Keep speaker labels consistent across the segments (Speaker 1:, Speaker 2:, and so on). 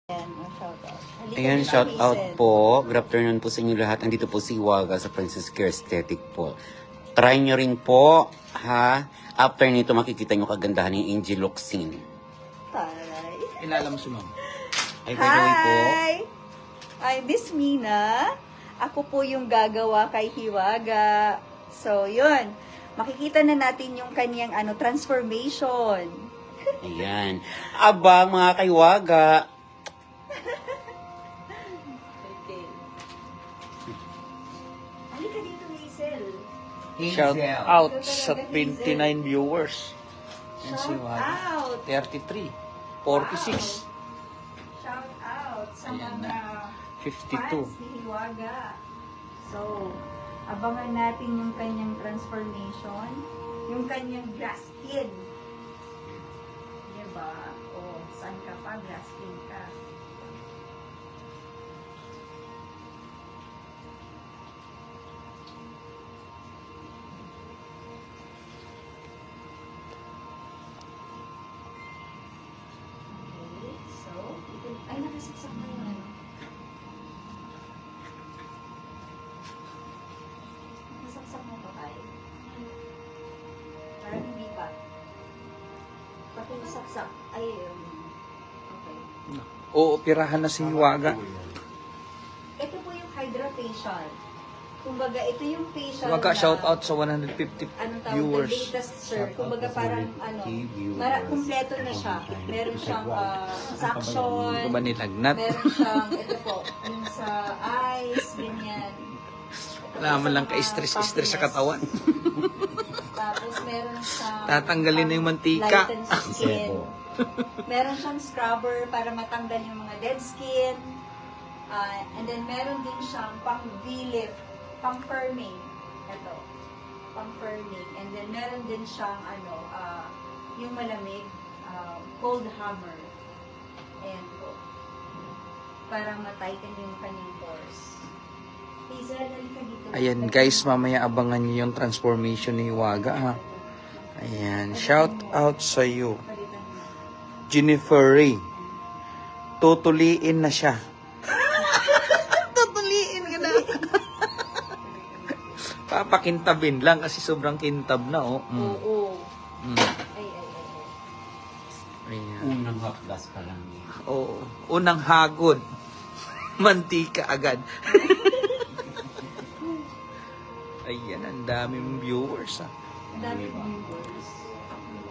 Speaker 1: Ayan, shout out po. Good afternoon po sa inyo lahat. Andito po si Waga sa Princess Care Aesthetic po. Try nyo rin po, ha? After nito, makikita nyo kagandahan ng Angel Loxin.
Speaker 2: Kilala mo si Ma'am?
Speaker 1: Ay, by the way po.
Speaker 3: Hi! I'm Miss Mina. Ako po yung gagawa kay Hiwaga. So, yun. Makikita na natin yung kanyang transformation.
Speaker 1: Ayan. Abang mga kaiwaga.
Speaker 3: Okay. Halika dito, Hazel.
Speaker 2: Shout out sa 29 viewers. And si
Speaker 3: Shout
Speaker 2: Waga,
Speaker 3: out.
Speaker 2: 33, 46,
Speaker 3: Shout out sa
Speaker 2: Ayan
Speaker 3: mga
Speaker 2: 52.
Speaker 3: fans ni Hiwaga. So, abangan natin yung kanyang transformation, yung kanyang glass skin. Diba? O, saan ka pa? Glass skin ka. Okay, so, ay, nakasaksak na yun. Nasaksak mo pa tayo. Parang hindi pa. Pati nasaksak. Ay, okay.
Speaker 2: Oo, pirahan na si Waga.
Speaker 3: Ito po yung Hydra Facial. Kumbaga, ito yung facial
Speaker 2: Waga,
Speaker 3: na...
Speaker 2: shout out sa 150
Speaker 3: Anong tawag?
Speaker 2: viewers.
Speaker 3: The latest, sir. Kumbaga, parang, kumpleto na siya. Meron siyang suction.
Speaker 2: Ito ba nilagnat?
Speaker 3: Meron siyang, ito po, yung sa eyes, ganyan.
Speaker 2: Wala man lang ka-stress sa katawan.
Speaker 3: Tapos meron siyang
Speaker 2: Tatanggalin na yung mantika.
Speaker 3: lighten skin. Meron siyang scrubber para matanggal yung mga dead skin. And then meron din siyang pang V-lift, pang firming. Ito, pang firming. And then meron din siyang yung malamig, cold hammer. Ayan po. Para matighten yung kanyang pores. Hazel, halika dito.
Speaker 2: Ayan guys, mamaya abangan niyo yung transformation ni Waga ha. Ayan, shout out sa iyo. Jennifer Ray. Tutuliin na siya. Tutuliin ka na. Papakintabin lang kasi sobrang kintab na oh.
Speaker 3: Oo.
Speaker 2: Mm.
Speaker 3: Ay.
Speaker 2: Ayan.
Speaker 1: Unang hapdas pa lang.
Speaker 2: Oo. Unang hagod. Mantika agad. Ayan, ang daming viewers ah.
Speaker 3: Ang dami viewers.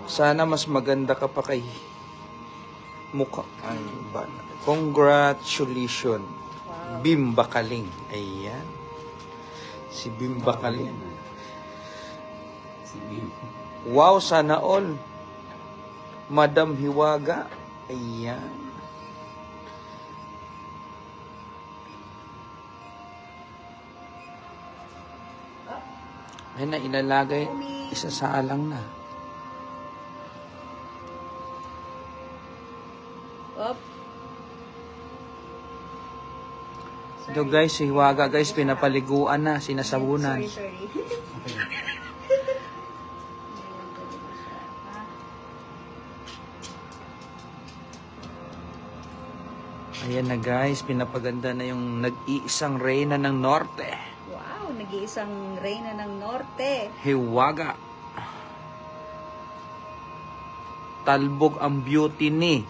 Speaker 2: Sana mas maganda ka pa kay mukha. Ay, ba? Congratulations.
Speaker 3: Wow.
Speaker 2: Bim Bakaling. Ayan. Si Bim Bakaling.
Speaker 1: Si Bim.
Speaker 2: Wow, sana all. Madam Hiwaga. Ayan. Ayan na, ilalagay. Isa sa alang na.
Speaker 3: Up.
Speaker 2: Ito guys, si Hiwaga guys, pinapaliguan na, sinasabunan.
Speaker 3: Sorry.
Speaker 2: Ayan na guys, pinapaganda na yung nag-iisang reyna ng norte.
Speaker 3: Wow, nag-iisang reyna ng norte.
Speaker 2: Hiwaga. Talbog ang beauty ni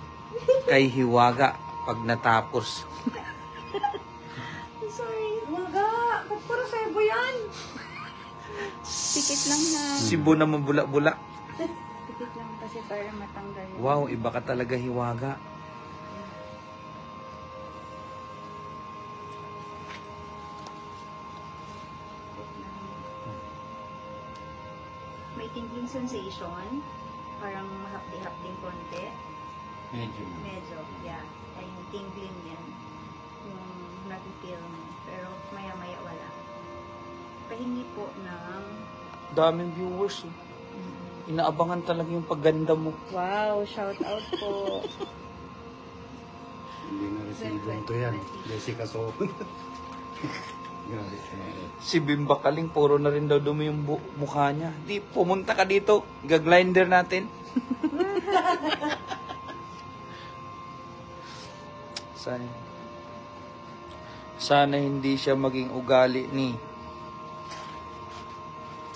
Speaker 2: kay Hiwaga pag natapos.
Speaker 3: Sorry. Waga, ba't para sebo yan? Pikit lang na.
Speaker 2: Sibo na mabula-bula.
Speaker 3: Pikit lang kasi para matanggal yun.
Speaker 2: Wow, iba ka talaga Hiwaga.
Speaker 3: May tingling sensation. Parang mahapdi-hapding konti. Medyo, yeah. Ay, yung tingling yan. Yung nag-feel mo. Pero maya-maya wala. Pahingi po ng...
Speaker 2: Daming viewers. Oh. Inaabangan talaga yung pagganda mo.
Speaker 3: Wow, shout out po.
Speaker 4: Hindi na resibo to yan. Jessica So.
Speaker 2: Si Bim Bakaling, puro na rin daw dumi yung mukha niya. Di, pumunta ka dito. Gag-grinder natin. Sana hindi siya maging ugali ni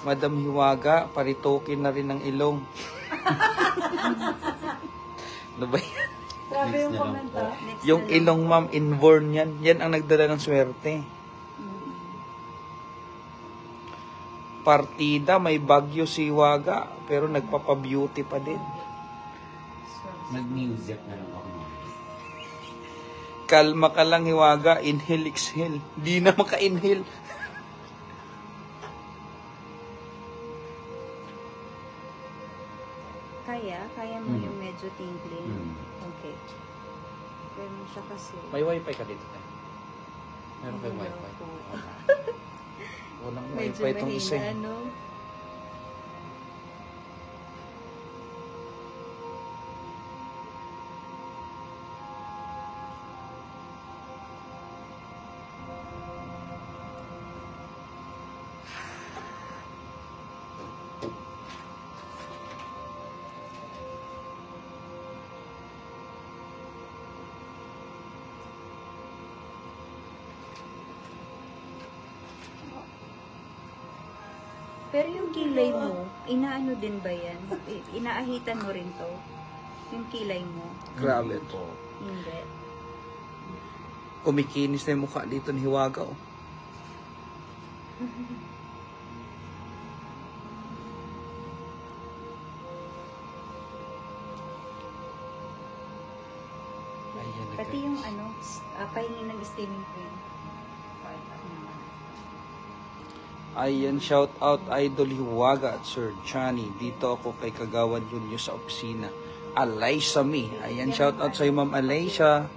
Speaker 2: Madam Hiwaga, paritokin na rin ng ilong. Ano ba yan?
Speaker 3: Grabe yung
Speaker 1: Next na lang
Speaker 3: komento.
Speaker 1: po.
Speaker 3: Next
Speaker 2: Yung
Speaker 3: na lang.
Speaker 2: ilong ma'am, inborn yan. Yan ang nagdala ng swerte. Partida, may bagyo si Hiwaga, pero nagpapa-beauty pa din.
Speaker 1: Nag-music na lang ako.
Speaker 2: Kalma ka lang, Hiwaga. Inhale, exhale. Di na maka-inhale.
Speaker 3: Kaya mo yung medyo tingling. Okay. Ganun siya kasi.
Speaker 2: May wifi ka dito, tayo. Meron kayong
Speaker 3: Hello
Speaker 2: wifi.
Speaker 3: po.
Speaker 2: Walang
Speaker 3: Medyo
Speaker 2: wifi itong isa.
Speaker 3: mahina, no? Pero yung kilay mo, inaano din ba yan? Inaahitan mo rin to? Yung kilay mo?
Speaker 2: Grabe to.
Speaker 3: Hindi.
Speaker 2: Kumikinis na yung mukha dito ni Hiwaga, oh. Ayan na,
Speaker 3: Pati
Speaker 2: guys.
Speaker 3: yung ano, pahingin ng steaming cream.
Speaker 2: Ayan, shout out Idol Hiwaga at Sir Johnny. Dito ako kay Kagawan Junior sa opisina. Alaysa May. Ayan, shout out sa iyo, Ma'am Alaysa.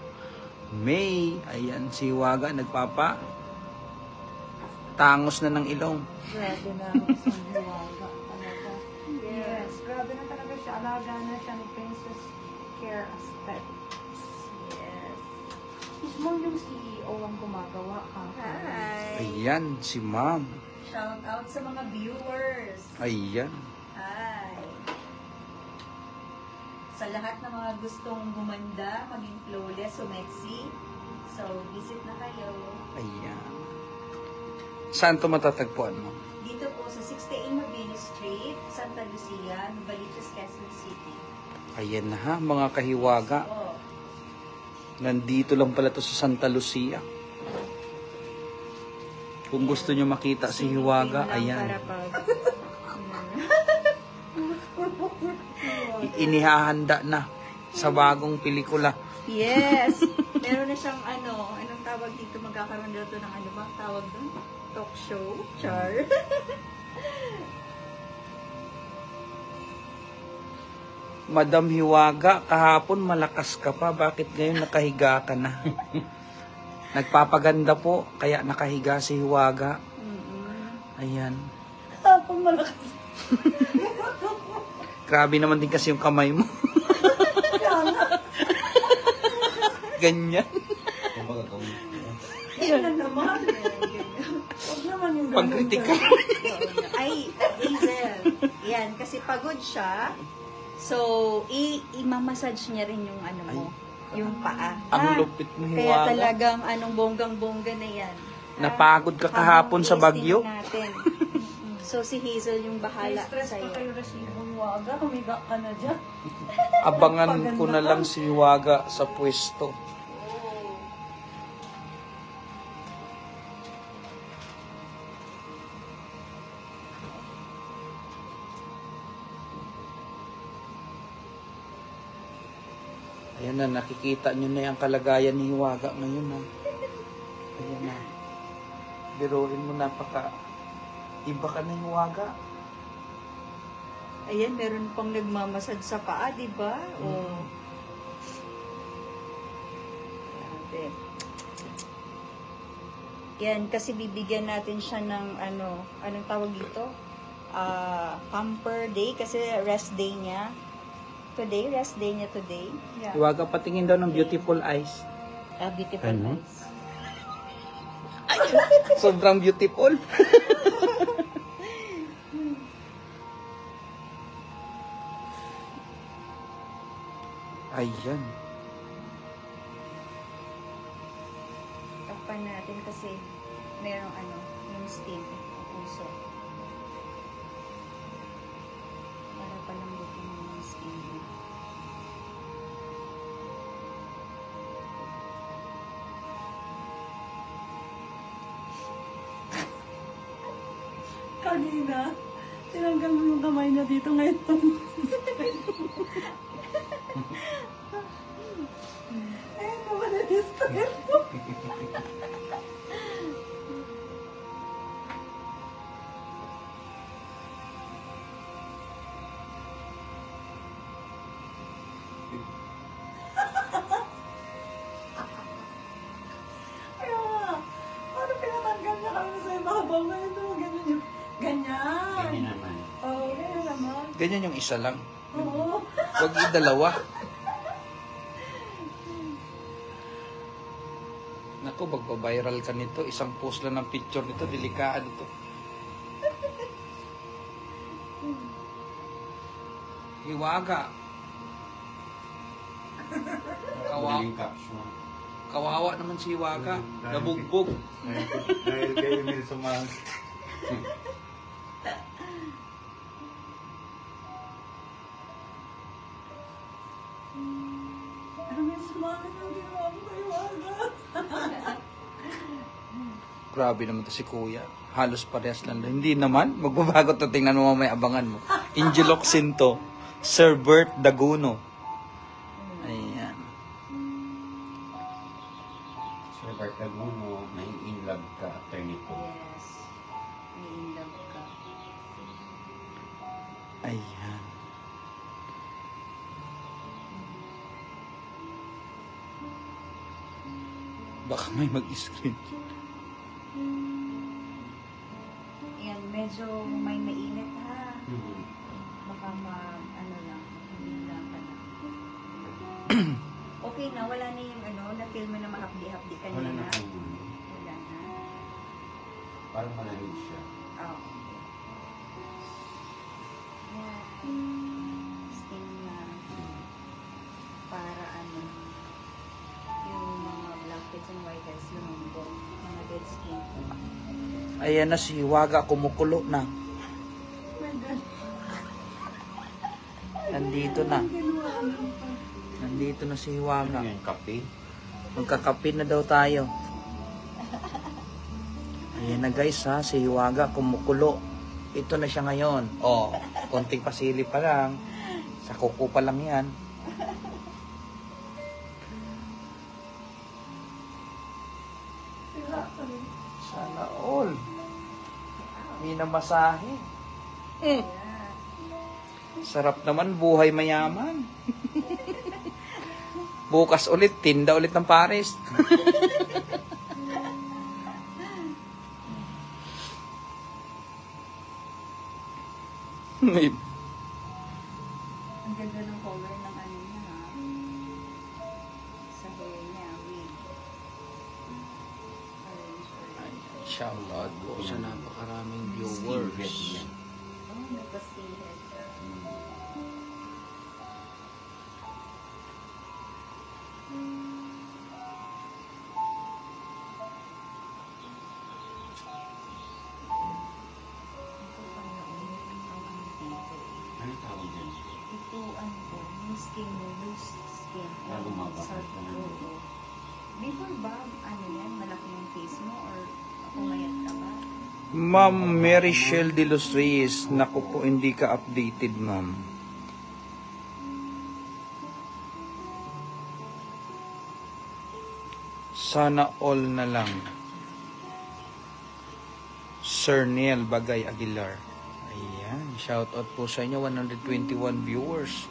Speaker 2: May. Ayan, si Hiwaga nagpapa. Tangos na ng ilong.
Speaker 5: Grabe na ako sa Hiwaga talaga. Yes, grabe na talaga siya. Alaga na siya ni Princess Care Aesthetics.
Speaker 3: Yes.
Speaker 5: Mismo yung CEO ang gumagawa.
Speaker 3: Hi!
Speaker 2: Ayan, si Ma'am.
Speaker 3: Shout out sa mga viewers.
Speaker 2: Ayan.
Speaker 3: Hi! Sa lahat ng mga gustong gumanda, maging flawless, sumexy. So, visit na kayo.
Speaker 2: Ayan. Saan to matatagpuan mo?
Speaker 3: Dito po sa 68 Mabini Street, Santa Lucia, Novaliches, Quezon City.
Speaker 2: Ayan na ha, mga kahiwaga.
Speaker 3: Oh,
Speaker 2: Nandito lang pala to sa Santa Lucia. Kung gusto nyo makita si Hiwaga, ayan.
Speaker 3: Para pag...
Speaker 2: Inihahanda na sa bagong pelikula.
Speaker 3: Yes! Meron na siyang anong tawag dito, magkakaroon dito ng ano ba? Tawag doon? Talk show? Char?
Speaker 2: Madam Hiwaga, kahapon malakas ka pa. Bakit ngayon nakahiga ka na? Nagpapaganda po, kaya nakahiga si Hiwaga. Ayan.
Speaker 5: Tapos malakas.
Speaker 2: Grabe naman din kasi yung kamay mo. Ganyan.
Speaker 5: Yan na naman. Huwag naman yung ganun.
Speaker 2: Pagkritikal.
Speaker 3: Ay, Hazel. Yan, kasi pagod siya. So, i-mamassage niya rin yung ano mo, yung paa.
Speaker 2: Ang lupit mo,
Speaker 3: Kaya
Speaker 2: Hiwaga.
Speaker 3: talagang bonggang-bongga na yan.
Speaker 2: Napagod ka kahapon sa bagyo?
Speaker 3: Natin. So, si Hazel yung bahala
Speaker 5: Stress
Speaker 3: sa'yo.
Speaker 5: pa kayo resibo Hiwaga. Humiga ka na dyan.
Speaker 2: Abangan ko na lang si Hiwaga sa pwesto. Ayan na, nakikita nyo na yung kalagayan ni Hiwaga ngayon na. Ayan na. Biruin mo, napaka iba ka na Hiwaga.
Speaker 3: Ayan, meron pang nagmamasad sa paa, di ba? Oh. Grabe. Yan, kasi bibigyan natin siya ng anong tawag dito? Pamper day, kasi rest day niya. Today, rest day niya today.
Speaker 5: Yeah.
Speaker 2: Hiwaga, patingin daw ng beautiful eyes.
Speaker 3: Beautiful
Speaker 1: Ano?
Speaker 3: eyes.
Speaker 2: Sobrang beautiful. Ayan.
Speaker 3: hawakan natin kasi merong yung skin, puso. Para palambutin mo yung skin mo.
Speaker 5: Kanina, tinanggal mo yung kamay niya dito ngayon. Ayun naman na disturb mo. Kaya nga, paano pinatanggal niya kami sa ibabaw ngayon? Ganyan yun. Ganyan.
Speaker 1: Ganyan naman.
Speaker 5: Oo, ganyan naman.
Speaker 2: Ganyan yung isa lang.
Speaker 5: Oo.
Speaker 2: Huwag yung dalawa. Naku, magpa-viral ka nito. Isang post lang ng picture nito. Delikado to. Hiwaga.
Speaker 1: Madaling caption.
Speaker 2: Kawawa naman si Hiwaga. Nabugbog.
Speaker 4: Dahil kay Emil Sumang.
Speaker 5: Ano yung sumakit yung ginawa mo kay Wanda?
Speaker 2: Grabe naman to si Kuya. Halos parehas lang. Hindi naman. Magbabago to. Tingnan mo mamaya abangan mo. Ingeloxin to. Sir Bert Daguno. Ayan.
Speaker 1: Sir Bart Laguno, may in love ka after nito.
Speaker 3: Yes. May in love ka.
Speaker 2: Ayan. Baka may mag-screen.
Speaker 3: Yan, medyo may mainit ha.
Speaker 1: Mhm.
Speaker 3: Baka humila ka na. Okay na, wala na yung na-film mo na mahapdi-hapdi kanina.
Speaker 1: Wala na kang
Speaker 3: Wala na.
Speaker 1: parang malamig siya.
Speaker 3: Oh. Yan. Skin na para yung mga blackheads and whiteheads lumambot. Mga dead skin.
Speaker 2: Ayan na si Hiwaga. Kumukulo na. Nandito na. Nandito na si Hiwaga.
Speaker 1: Ano yung kape?
Speaker 2: Magkakape na daw tayo. Ayan na guys ha, si Hiwaga kumukulo. Ito na siya ngayon. Oh, konting pasili pa lang. Sa kuko pa lang yan. Sana all. Minamasahe. Sarap naman, buhay mayaman. Bukas ulit, tinda ulit ng Paris. May-
Speaker 3: Ang ganda ng color ng niya ha. Sa hair niya, wig. Orange.
Speaker 2: Shoutout po sa napakaraming
Speaker 1: Skinhead
Speaker 2: viewers.
Speaker 1: yan.
Speaker 3: Oh, nagpa-skinhead ka.
Speaker 1: Ano tawag yan?
Speaker 3: Ito, yung skin mo, loose skin.
Speaker 1: Ah, lumabas.
Speaker 3: Sa oo. Before ba, yan, malaki yung face mo or pumayat ka ba?
Speaker 2: Ma'am Mary Shell de los Reyes, naku po, hindi ka updated, ma'am. Sana all na lang. Sir Neil Bagay Aguilar. Ayan, shout out po sa inyo, 121 viewers.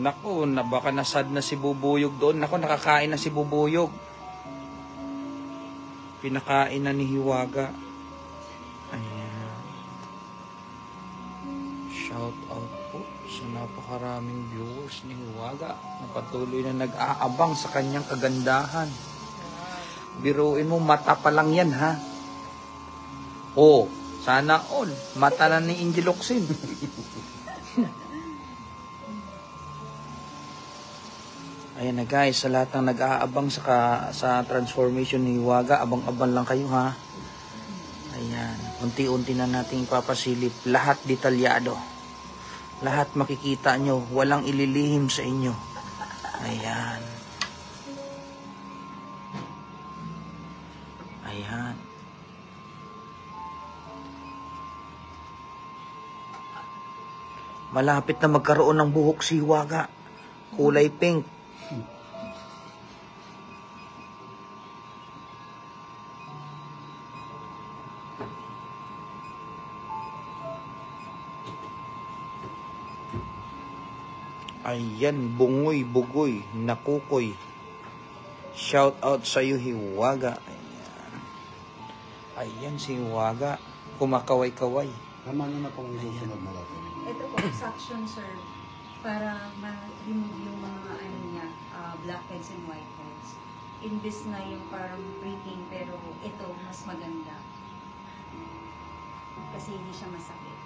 Speaker 2: Naku, baka nasad na si Bubuyog doon. Naku, nakakain na si Bubuyog. Pinakain na ni Hiwaga. Ayan. Shout out po sa napakaraming viewers ni Hiwaga na patuloy na nag-aabang sa kanyang kagandahan. Biruin mo, mata pa lang yan ha. Oh, sana all. Mata na ni Ingeloxin. Ayan na guys, sa lahat ng nag-aabang sa transformation ni Hiwaga, abang-abang lang kayo ha. Ayan, unti-unti na nating ipapasilip. Lahat detalyado. Lahat makikita nyo, walang ililihim sa inyo. Ayan. Ayan. Malapit na magkaroon ng buhok si Hiwaga. Kulay pink. Ayan, bungoy, bugoy, nakukoy. Shout out sa iyo, Hiwaga. Ayan. Ayan si Hiwaga. Kumakaway-kaway.
Speaker 4: Tama na pong susunod na natin.
Speaker 3: Ito po, suction sir, para ma-remove yung mga ano niya, blackheads and whiteheads. Imbis na yung parang breaking, pero ito mas maganda. Kasi hindi siya masakit.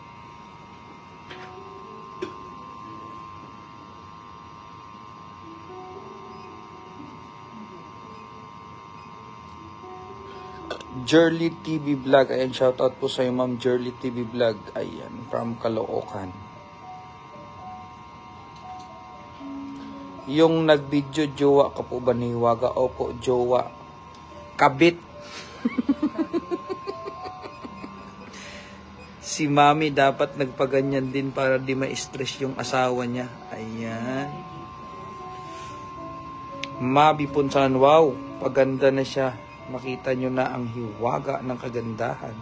Speaker 2: Jerly TV Vlog. Ayan, shout out po sa iyo, Ma'am Jerly TV Vlog. Ayan, from Caloocan. Yung nag-video, jowa ka po ba ni Hiwaga? Opo, jowa. Kabit. Si Mami dapat nagpaganyan din para di ma-stress yung asawa niya. Ayan. Mabi Punsalan. Wow, paganda na siya. Makita nyo na ang Hiwaga ng kagandahan.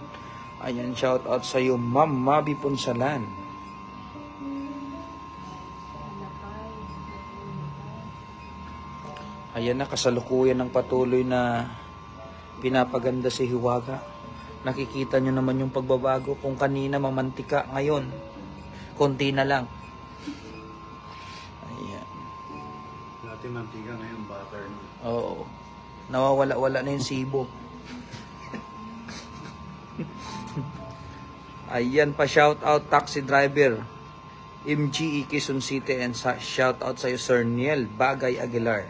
Speaker 2: Ayan, shout out sa iyo, Ma'am Mabi Punsalan. Ayan na, kasalukuyan ng patuloy na pinapaganda si Hiwaga. Nakikita nyo naman yung pagbabago. Kung kanina mamantika, ngayon konti na lang. Ayan.
Speaker 4: Dati mantika, ngayon butter na.
Speaker 2: Oo. Nawawala-wala na yung sibo. Ayan pa, shout out taxi driver MGE Quezon City, and shout out sa iyo, Sir Niel Bagay Aguilar.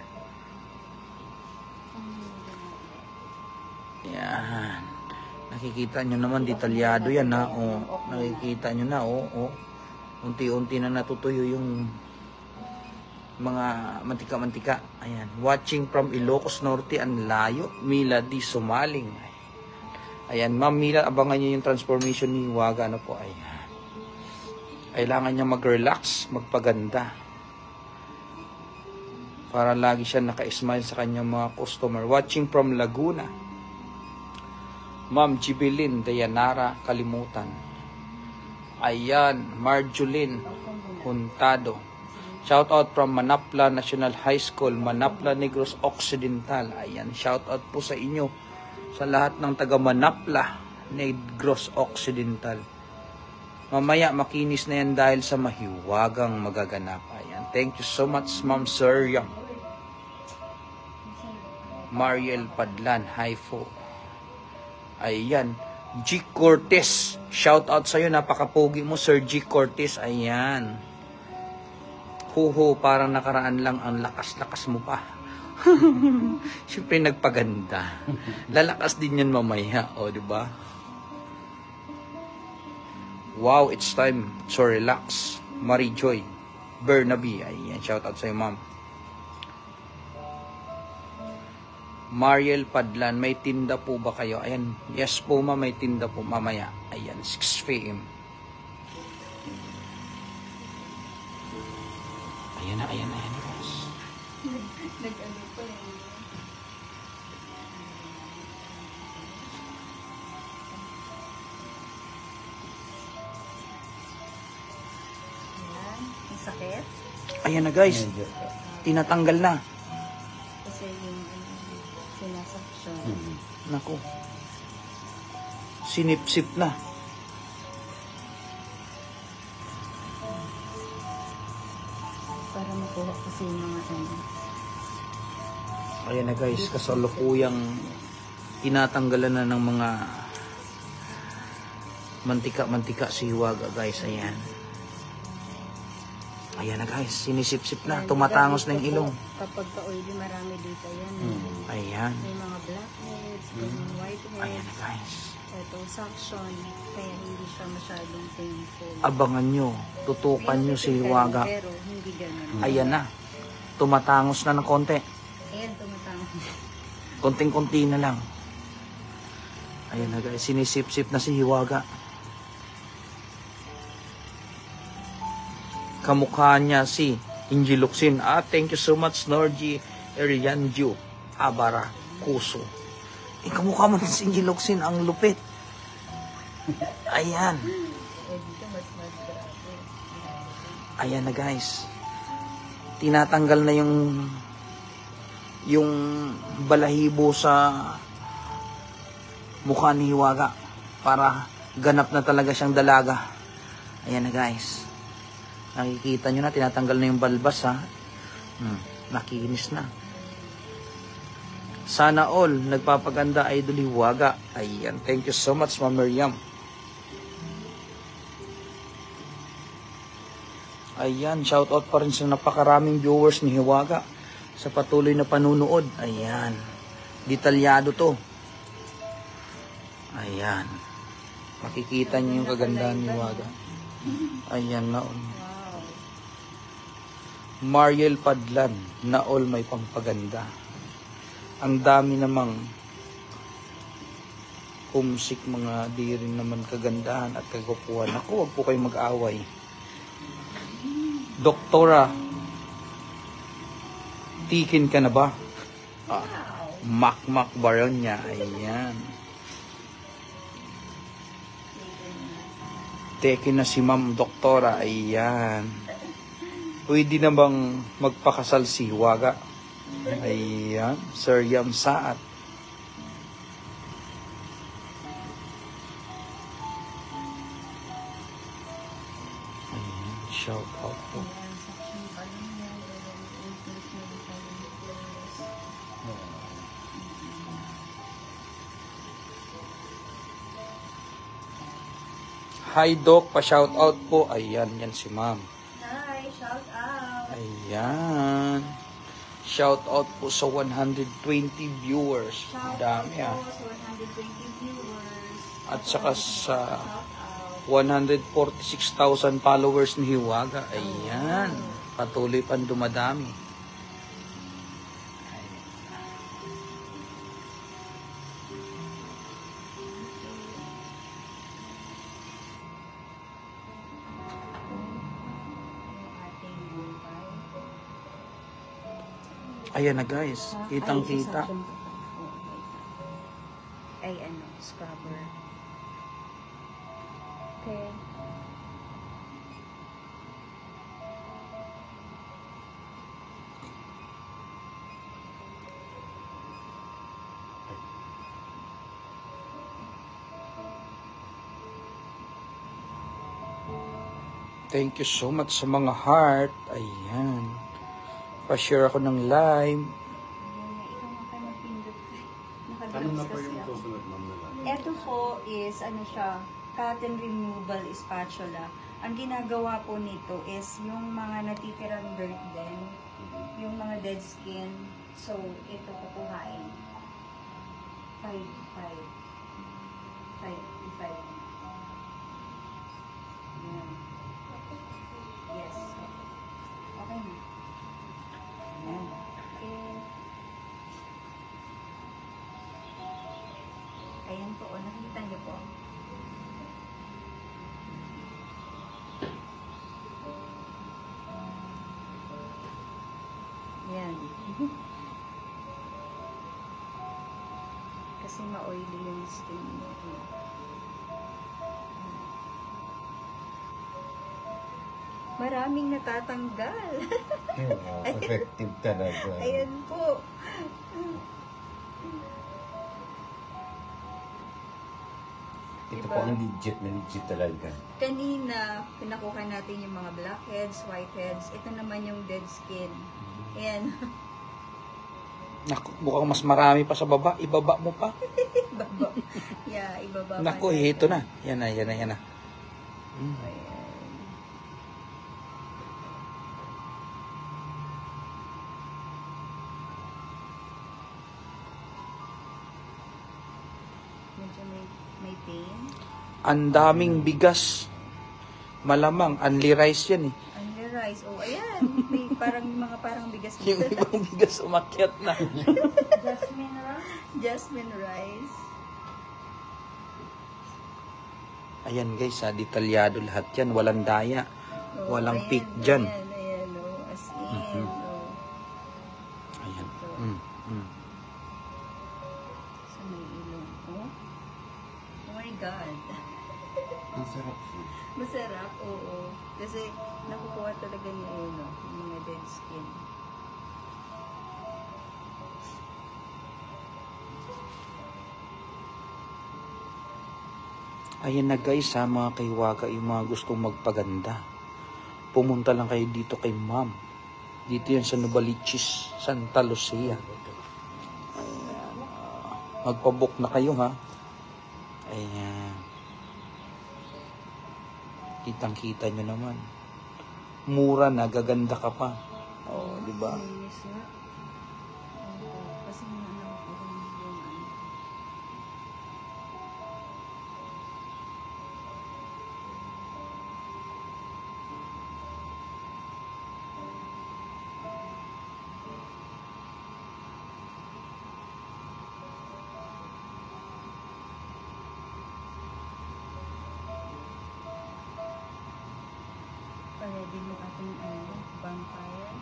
Speaker 2: Yan. Nakikita nyo naman, detalyado yan ha. O, nakikita nyo na, unti-unti na natutuyo yung mga mantika-mantika. Ayan. Watching from Ilocos Norte, ang layo. Mila di Sumaling. Ayan, Ma'am Mila, abangan nyo yung transformation ni Hiwaga. Ano po, ayan. Kailangan niya mag-relax, magpaganda. Para lagi siya naka-smile sa kanyang mga customer. Watching from Laguna. Ma'am Jibilin Dayanara Kalimutan. Ayan, Marjolin Huntado. Shout out from Manapla National High School, Manapla Negros Occidental. Ayan, shout out po sa inyo, sa lahat ng taga Manapla Negros Occidental. Mamaya makinis na yan dahil sa mahiwagang magaganap. Ayan, thank you so much, Ma'am Sir Yang. Mariel Padlan, hi po. Ayan, G. Cortez. Shout out sa iyo, napakapogi mo, Sir G. Cortez. Ayan. Huho, parang nakaraan lang, ang lakas-lakas mo pa. Siyempre nagpaganda. Lalakas din yan mamaya, o, di ba? Wow, it's time to relax. Marie Joy Bernaby. Ayan, shout out sa iyo, Ma'am. Mariel Padlan, may tinda po ba kayo? Ayan, yes po, Ma'am, may tinda po mamaya. Ayan, 6 p.m. Ayan na, guys.
Speaker 3: Nag-ano pa yun. Ayan, ang sakit.
Speaker 2: Ayan na, guys. Tinatanggal na.
Speaker 3: Kasi yung sinasaksyon.
Speaker 2: Naku. Sinip-sip na.
Speaker 3: Para makuha kasi yung mga ano.
Speaker 2: Ayan na, guys. Kasalukuyang tinatanggalan na ng mga mantika-mantika si Hiwaga, guys. Ayan. Ayan na guys, sinisip-sip na. Tumatangos na yung ilong.
Speaker 5: Kapag ka-oily, marami dito yan.
Speaker 2: Ayan.
Speaker 5: May mga blackheads, may mga
Speaker 2: Ayan
Speaker 5: whiteheads.
Speaker 2: na guys.
Speaker 5: Ito, suction. Kaya hindi siya masyadong painful.
Speaker 2: Abangan nyo. Tutukan nyo si Hiwaga.
Speaker 5: Pero hindi ganun.
Speaker 2: Ayan na. Tumatangos na ng konti.
Speaker 5: Ayan, tumatangos.
Speaker 2: Konting-konti na lang. Ayan na guys, sinisip-sip na si Hiwaga. Kamukha niya si Injiluxin. Thank you so much, Norji Erianju Abara Kuso. Kamukha mo din si Injiluxin, ang lupit. Ayan. Ayan na guys. Tinatanggal na yung balahibo sa mukha ni Hiwaga para ganap na talaga siyang dalaga. Ayan na guys. Nakikita nyo na, tinatanggal na yung balbas ha. Nakikinis na. Sana all, nagpapaganda Idol Hiwaga. Ayan, thank you so much Ma'am Miriam. Ayan, shout out pa rin sa napakaraming viewers ni Hiwaga sa patuloy na panunood. Ayan, detalyado to. Ayan, makikita nyo yung kagandahan ni Hiwaga. Ayan na. Mariel Padlan, na all may pampaganda. Ang dami namang humsik mga di rin naman kagandahan at kagwapuan. Ako, wag po kayo mag-away. Doktora, tikin ka na ba? Makmak baron niya. Ayan. Tekin na si Ma'am Doktora. Ayan. Pwede na bang magpakasal si Hiwaga? Ayan. Sir Yam Saat. Ayan. Shout out po. Hi Doc, pa-shout out po. Ayan, yan si Ma'am.
Speaker 3: Hi, shout out.
Speaker 2: Ayan. Shout out po sa 120 viewers.
Speaker 3: Shout
Speaker 2: Dami
Speaker 3: out
Speaker 2: ah.
Speaker 3: po sa 120 viewers.
Speaker 2: At saka sa
Speaker 3: Shout out.
Speaker 2: 146,000 followers ni Hiwaga. Ayan. Patuloy pang dumadami. Ayan na guys. Kitang-kita.
Speaker 5: Ay, ano, scrubber. Okay.
Speaker 2: Thank you so much sa mga heart. Ayan. Pa-share ako ng live.
Speaker 3: Ikaw nga kayo magpindot.
Speaker 4: Ano na
Speaker 3: Nakadrops
Speaker 4: po
Speaker 3: kasi
Speaker 4: yung
Speaker 3: ako.
Speaker 4: susunod, ma'am, na lang?
Speaker 3: Ito po is, ano siya, cotton removal spatula. Ang ginagawa po nito is yung mga natitirang dirt din, yung mga dead skin. So, ito kukuhain. 5. Yan. Yes. Okay na. Yan. Okay. Ayan po, nakikita niyo po. Yan. Kasi ma-oily yung skin niyo. Maraming natatanggal.
Speaker 1: Effective talaga.
Speaker 3: Ayan po.
Speaker 1: Ito
Speaker 3: Diba?
Speaker 1: po ang legit na legit talaga.
Speaker 3: Kanina, pinakuha natin yung mga blackheads, whiteheads. Ito naman yung dead skin. Ayan.
Speaker 2: Naku, mukhang mas marami pa sa baba. Ibaba mo pa.
Speaker 3: Ibaba. Yeah, ibaba.
Speaker 2: Naku, ito na. Yan na, yan na, yan na.
Speaker 3: Ayan. medyo may pain.
Speaker 2: Ang daming bigas. Malamang, unli rice yan eh.
Speaker 3: Only rice. Oh, ayan. May parang bigas.
Speaker 2: Yung ibang bigas umakyat na.
Speaker 5: Jasmine rice.
Speaker 3: Jasmine rice.
Speaker 2: Ayan guys, detalyado lahat yan. Walang daya.
Speaker 3: Oh,
Speaker 2: Walang
Speaker 3: ayan,
Speaker 2: pick dyan.
Speaker 3: Ayan, oh. As in, oh.
Speaker 2: Ayan.
Speaker 3: Ito. Sa may ilong. Oh. Oh my God.
Speaker 4: Ang sarap siya.
Speaker 3: Masarap, oo. Kasi nakukuha talaga niya yun, no? Yung mga dead skin.
Speaker 2: Ayan na guys mga kaiwaga, yung mga gustong magpaganda. Pumunta lang kayo dito kay ma'am. Dito yan sa Novaliches, Santa Lucia. Ayan. Magpabook na kayo ha. Ayan. Kitang-kita nyo naman. Mura na, gaganda ka pa. Oh, di ba?
Speaker 3: Yes, nga. Oo. Kasi yung ano ko rin yung ano. Ready mo ating ano, vampire.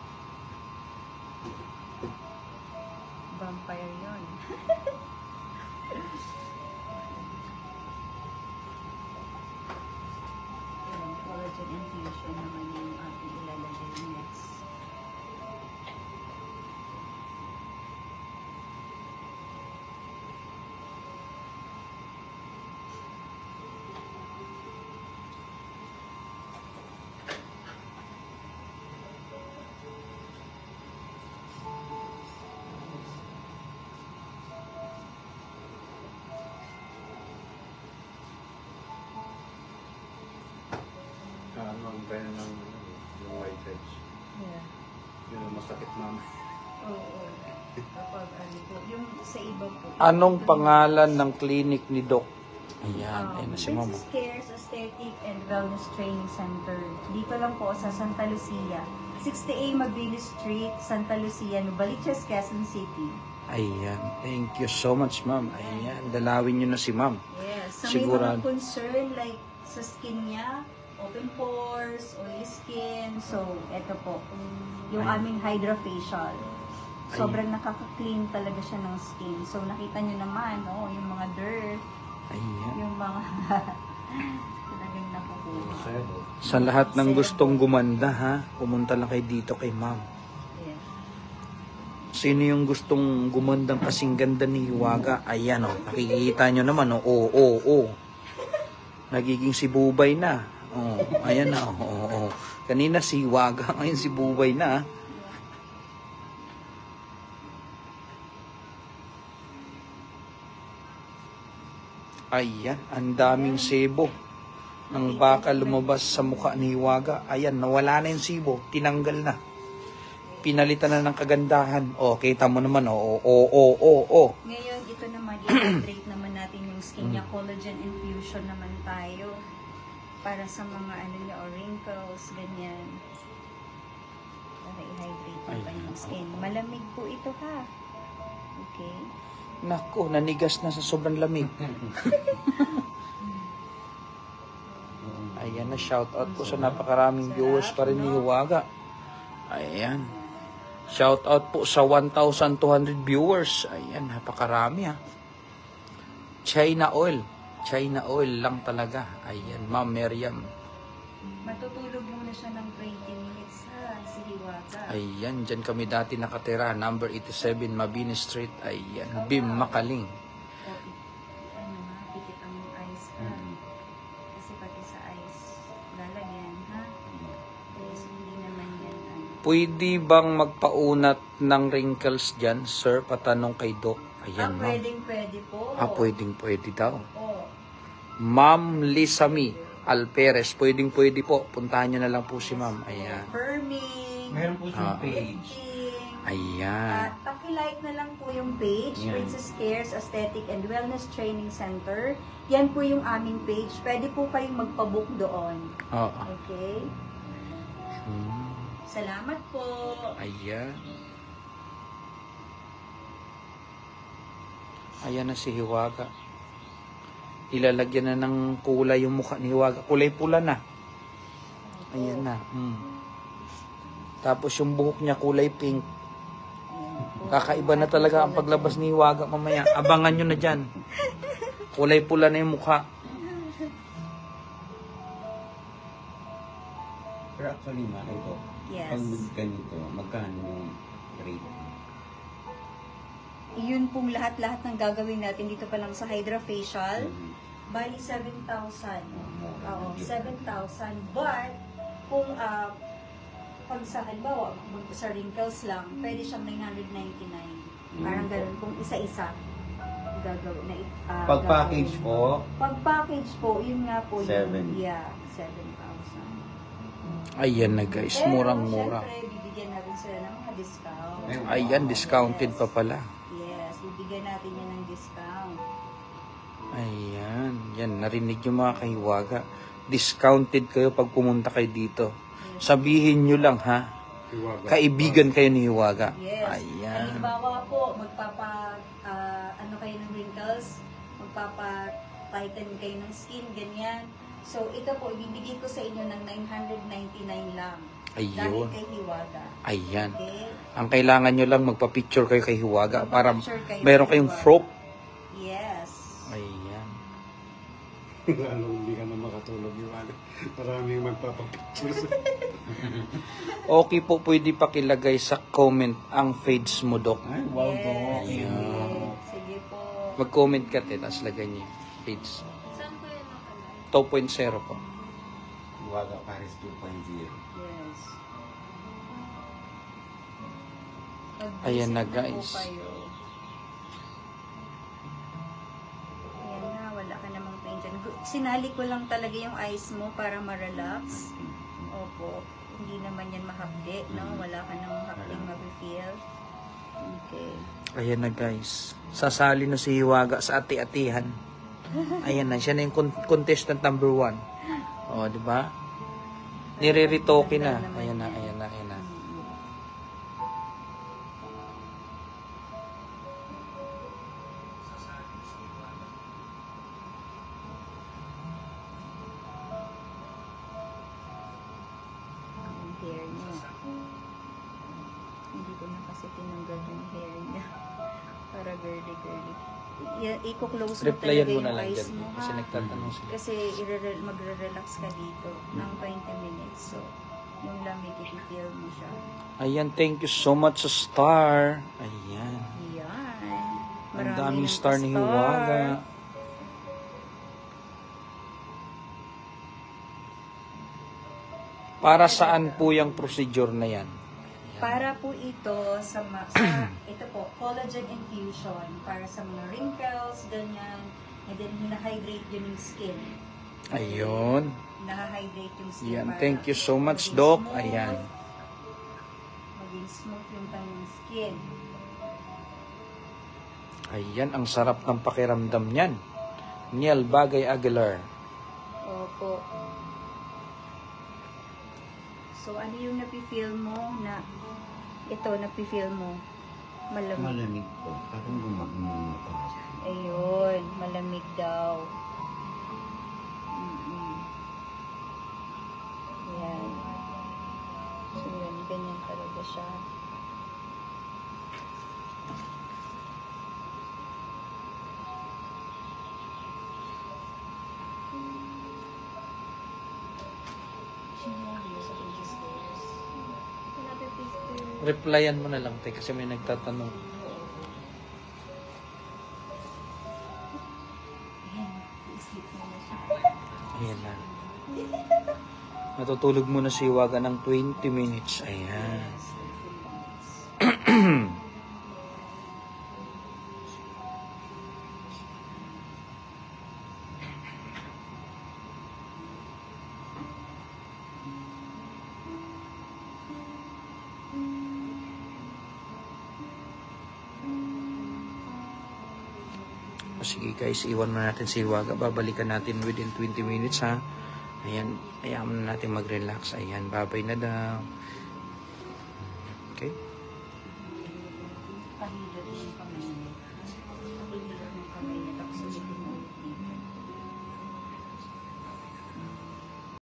Speaker 3: Vampire yun. Ayan, collagen infusion naman yung ating ilalagay next.
Speaker 4: Ano ang kaya ng yung white edge?
Speaker 3: Yeah.
Speaker 4: Yun ang masakit naman.
Speaker 3: Oo. Kapag ano po, yung sa iba po.
Speaker 2: Anong pangalan ng clinic ni Doc? Ayan, ayun na si mama.
Speaker 3: Princess Cares Aesthetic and Wellness Training Center. Dito lang po sa Santa Lucia. 60A Mabilis Street, Santa Lucia, Novaliches, Quezon City.
Speaker 2: Ayan, thank you so much ma'am. Ayan, dalawin nyo na si ma'am.
Speaker 3: Yes. So
Speaker 2: Sigurado.
Speaker 3: may mga concern like sa skin niya, open pores, oily skin. So, eto po. Yung
Speaker 2: Ay.
Speaker 3: aming Hydra Facial. Sobrang nakaka-clean talaga siya ng skin. So, nakita nyo naman, oh, yung mga dirt,
Speaker 2: Ayan.
Speaker 3: yung mga talagang nakukuha.
Speaker 4: Masaya.
Speaker 2: Sa lahat ng gustong gumanda ha, pumunta lang kayo dito kay ma'am.
Speaker 3: Yeah.
Speaker 2: Sino yung gustong gumandang kasing ganda ni Hiwaga? Ayan o, nakikita nyo naman o, oo. Nagiging si Bubay na. Oh, ayan na, oo. Kanina si Hiwaga, ngayon si Bubay na. Ayan, ang daming sebo ng baka lumabas sa mukha ni Hiwaga. Ayan, nawala na yung sebo, tinanggal na. Pinalitan na ng kagandahan. O, kita mo naman, o.
Speaker 3: Ngayon, ito naman, i-hydrate naman natin yung skin niya. Collagen infusion naman tayo. Para sa mga ano niya, or wrinkles, ganyan. Para i-hydrate naman yung skin. Malamig po ito ha. Okay?
Speaker 2: Nako, nanigas na sa sobrang lamig. Ayan na, shout out po sa napakaraming viewers pa rin ni Hiwaga. Ayan. Shout out po sa 1,200 viewers. Ayan, napakarami ha. China oil. China oil lang talaga. Ayan, Ma'am Miriam.
Speaker 3: Matutulog muna siya ng 20 minutes ha, si Hiwaga.
Speaker 2: Ayan, dyan kami dati nakatira. Number 87, Mabini Street. Ayan, Bim Makaling.
Speaker 3: O, ano ha, pikit ang ice ha. Kasi pati sa ice, lalagyan ha. Kasi hindi naman yan ano.
Speaker 2: Pwede bang magpaunat ng wrinkles dyan, sir? Patanong kay Doc. Ayan, ma'am.
Speaker 3: Pwede po.
Speaker 2: Pwede daw.
Speaker 3: Oo.
Speaker 2: Ma'am Lisami Alperes, pwede po. Puntahan nyo na lang po si ma'am. Ayan.
Speaker 3: Firming.
Speaker 4: Meron po siyang page.
Speaker 3: Lifting.
Speaker 2: Ayan.
Speaker 3: At Paki-like na lang po yung page,
Speaker 1: Yan.
Speaker 3: Princess Cares Aesthetic and Wellness Training Center. Yan po yung aming page. Pwede po kayong magpabook doon.
Speaker 2: Oo.
Speaker 3: Okay? Salamat po.
Speaker 2: Ayan. Ayan na si Hiwaga. Ilalagyan na ng kulay yung mukha ni Hiwaga. Kulay pula na. Ayan na. Tapos yung buhok niya kulay pink. Kakaiba na talaga ang paglabas ni Hiwaga mamaya. Abangan nyo na dyan. Kulay pula na yung mukha.
Speaker 1: Pero actually, ma, ito.
Speaker 3: Yes.
Speaker 1: Pag ganito, magkano yung rate?
Speaker 3: Yun pong lahat-lahat ng gagawin natin dito pa lang sa Hydra Facial.
Speaker 1: Mhm.
Speaker 3: Bali, 7,000.
Speaker 1: Mura
Speaker 3: Oo,
Speaker 1: lang yun.
Speaker 3: 7,000. But, kung pag sa halimbawa, sa wrinkles lang, pwede siyang 999. Parang ganun, kung isa-isa gagawin na
Speaker 1: Pag-package po,
Speaker 3: Pag-package po, yun nga po
Speaker 1: Seven.
Speaker 3: yung, yeah, 7,000.
Speaker 2: Ayan na guys.
Speaker 3: Pero,
Speaker 2: Murang-mura.
Speaker 3: syempre, bibigyan natin sila ng mga discount.
Speaker 2: Ayan, discounted pa pala.
Speaker 3: Yes, bibigyan natin yan ng discount.
Speaker 2: Ayan. Yan, narinig yung mga kahiwaga. Discounted kayo pag pumunta kayo dito. Sabihin nyo lang ha.
Speaker 4: Hiwaga.
Speaker 2: Kaibigan kayo ni Hiwaga.
Speaker 3: Yes.
Speaker 2: Ayan.
Speaker 3: Halimbawa po, ano kayo ng wrinkles, magpapa-tighten kayo ng skin, ganyan. So, ito po, ibibigay ko sa inyo ng 999 lang. Dahil
Speaker 2: Ayun.
Speaker 3: kay Hiwaga.
Speaker 2: Ayan.
Speaker 3: Okay?
Speaker 2: Ang kailangan nyo lang magpa-picture kayo kay Hiwaga para
Speaker 3: Magpa-picture kayo
Speaker 2: meron
Speaker 3: kay
Speaker 2: kayong
Speaker 3: Hiwaga.
Speaker 2: frock.
Speaker 3: Yes.
Speaker 2: Ayan.
Speaker 4: Lalo hindi ka na makatulog yung ano. Maraming magpapapictures.
Speaker 2: Okay po, pwede pakilagay sa comment ang fades mo, Dok.
Speaker 1: ay, wow,
Speaker 3: Yes.
Speaker 1: po.
Speaker 3: Sige.
Speaker 2: Ayan.
Speaker 3: Sige po.
Speaker 2: Mag-comment ka, te, tapos lagay niyo yung fades.
Speaker 5: Saan po yun nakalagay?
Speaker 2: 2.0 po.
Speaker 1: Waga Paris 2.0.
Speaker 3: Yes.
Speaker 2: Ayan na,
Speaker 3: Mag-visit po
Speaker 2: guys.
Speaker 3: kayo. Ayan na, wala ka namang pain dyan. Sinali ko lang talaga yung eyes mo para ma-relax. Opo. Hindi naman yan mahapdi, no? Wala ka namang hapding ma-feel. Okay.
Speaker 2: Ayan na, guys. Sasali na si Hiwaga sa ati-atihan. Ayan na, siya na yung contestant number 1. O, di ba? Nire-retoke na. Ayan na, ayan na, ayan na.
Speaker 3: Ang hair niya. Hindi ko na kasi tinanggal yung hair niya. Para girly-girly. I-close mo
Speaker 2: Replyan
Speaker 3: talaga
Speaker 2: mo na
Speaker 3: yung
Speaker 2: lang
Speaker 3: eyes
Speaker 2: dyan.
Speaker 3: mo,
Speaker 2: Kasi
Speaker 3: ha?
Speaker 2: nagtatanong sila.
Speaker 3: Kasi magre-relax ka dito ng 20 minutes. So, yung lamig, i-feel mo siya.
Speaker 2: Ayan, thank you so much sa star. Ayan.
Speaker 3: Yan.
Speaker 2: Ang
Speaker 3: Marami
Speaker 2: daming
Speaker 3: ng
Speaker 2: star ni Hiwaga. Para saan po yung procedure na yan?
Speaker 3: Para po ito sa ito po, collagen infusion para sa mga wrinkles, ganyan. And then, hina-hydrate yun yung skin.
Speaker 2: Ayun.
Speaker 3: Naha-hydrate yung skin.
Speaker 2: Yan,
Speaker 3: para
Speaker 2: thank you so much,
Speaker 3: maging
Speaker 2: Doc.
Speaker 3: smooth,
Speaker 2: Ayan.
Speaker 3: Maging smooth yung kanyang skin.
Speaker 2: Ayan, ang sarap ng pakiramdam niyan. Niel Bagay Aguilar.
Speaker 3: Opo. So, ano yung napifeel mo na ito, napifeel mo? Malamig.
Speaker 1: Malamig po. Parang gumagmumula ko.
Speaker 3: Ayun, malamig daw. Mm-mm. Yan. So, yan, ganyan talaga siya.
Speaker 2: Replyan mo na lang, te, kasi may nagtatanong.
Speaker 3: Sleep na na siya.
Speaker 2: Ayan na. Natutulog muna si Hiwaga ng 20 minutes. Ayan. sige guys, iwan na natin si Hiwaga. Babalikan natin within 20 minutes ha. Ayan, ayaw na natin mag-relax. Ayan, babay na daw. Okay?
Speaker 3: Pahilot din kami.